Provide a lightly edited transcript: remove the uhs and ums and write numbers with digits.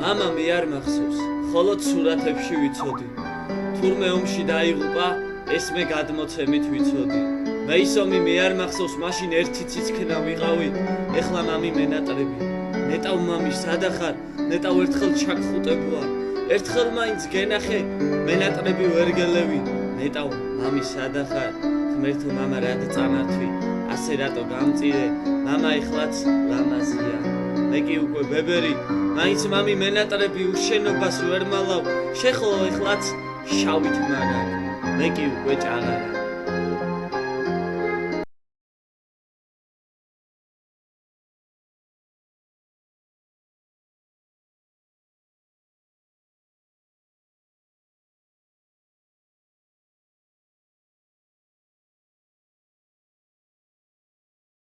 მამა მე არ მახსოვს, ხოლო სურათებში ვიცოდი. თურმე ომში დაიღუპა, ეს მე გადმოცემით ვიცოდი. მე ისომი მე არ მახსოვს, მაშინ ერთი ციცქნა ვიყავი, ეხლა მამი მენატრები. ნეტავ მამი სადახარ, ნეტავ ერთხელ ჩაგხუტებოა. ერთხელ მაინც გენახე, მენატრები ვერ გელევი. ნეტავ მამი სადახარ, ღმერთო მამა რად წანართვი, ასე რატო გამწირე, მამა ეხლაც ლამაზია. მე კი უკვე ბებერი, მაინც მამი მენატრები უშენობას ვერ მალავ, შეხო ეხლაც შავით მაგარ, მე კი უკვე ჭაღარა.